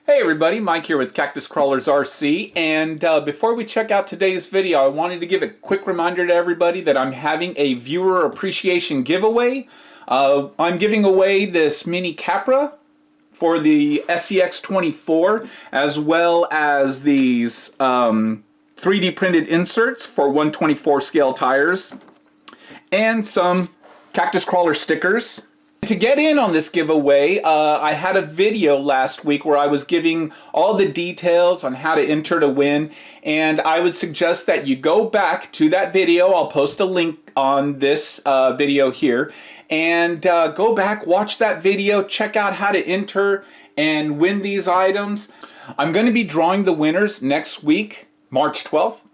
Hey everybody, Mike here with Cactus Crawlers RC, and before we check out today's video, I wanted to give a quick reminder to everybody that I'm having a viewer appreciation giveaway. I'm giving away this Mini Capra for the SCX24, as well as these 3D printed inserts for 124 scale tires, and some Cactus Crawler stickers. To get in on this giveaway, I had a video last week where I was giving all the details on how to enter to win, and I would suggest that you go back to that video. I'll post a link on this video here, and go back, watch that video, check out how to enter and win these items. I'm going to be drawing the winners next week, March 12th,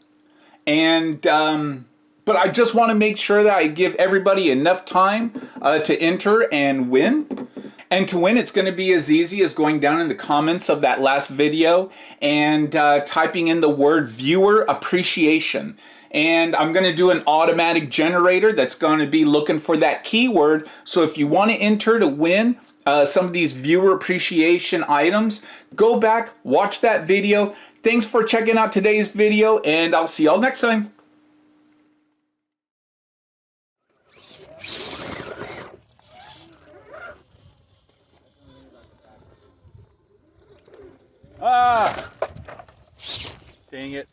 and but I just want to make sure that I give everybody enough time to enter and win. And to win, it's going to be as easy as going down in the comments of that last video and typing in the word viewer appreciation. And I'm going to do an automatic generator that's going to be looking for that keyword. So if you want to enter to win some of these viewer appreciation items, go back, watch that video. Thanks for checking out today's video, and I'll see y'all next time. Ah! Dang it.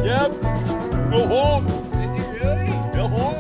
Yep. Go home. Did you really? Go home.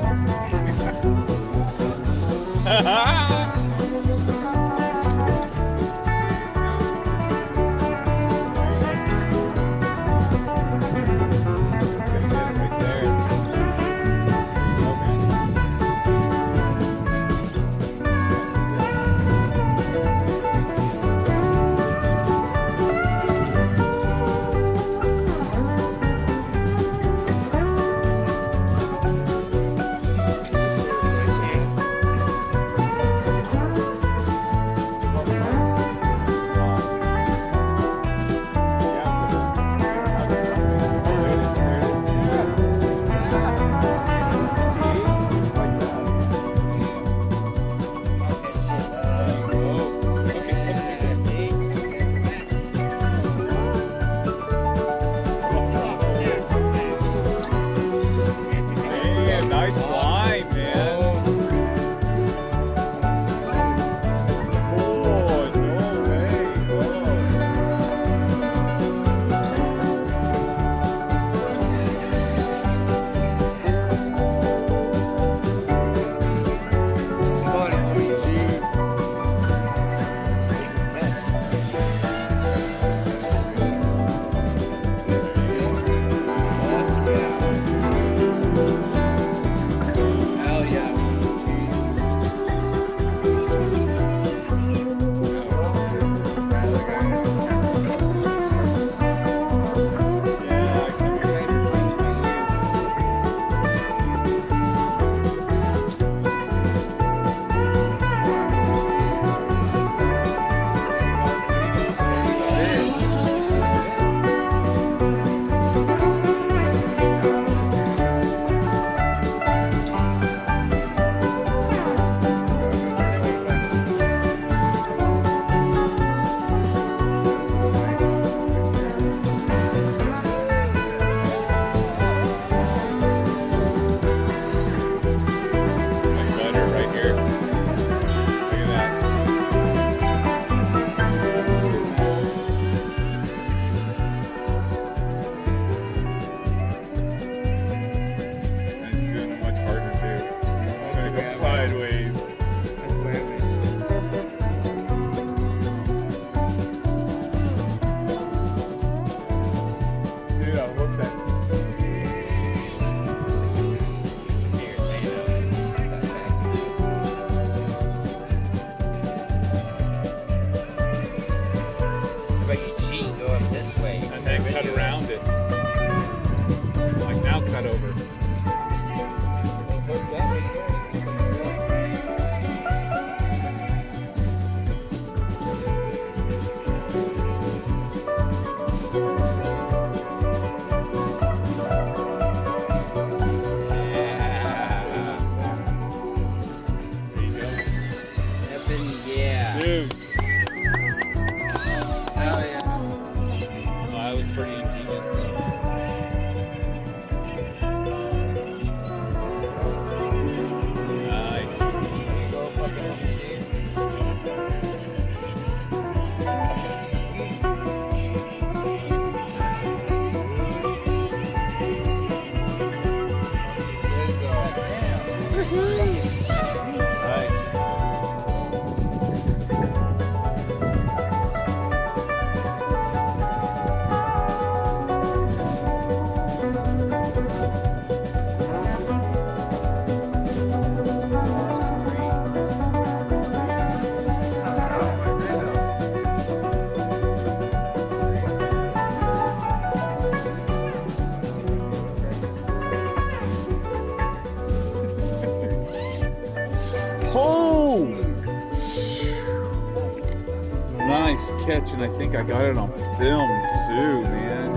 nice catch, and I think I got it on film too, man.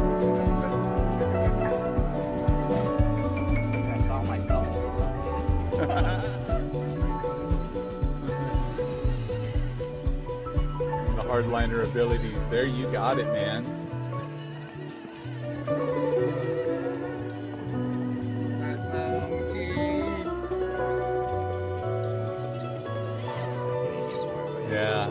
I caught myself. The hardliner abilities. There, you got it, man. Yeah.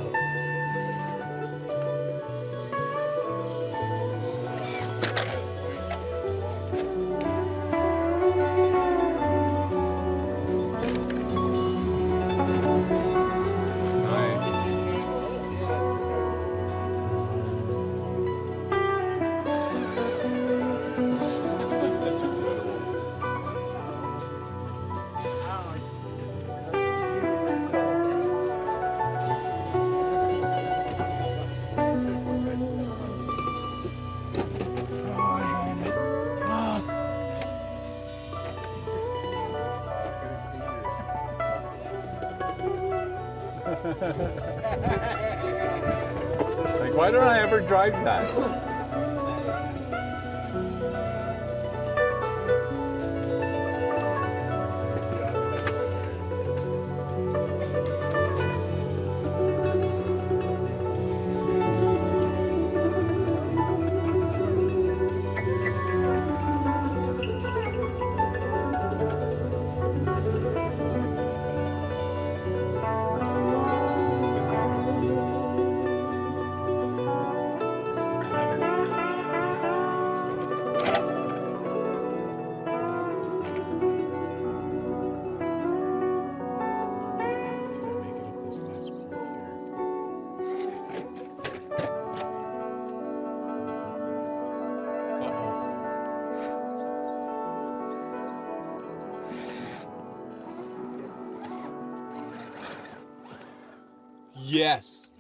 Like, why don't I ever drive that? Yes.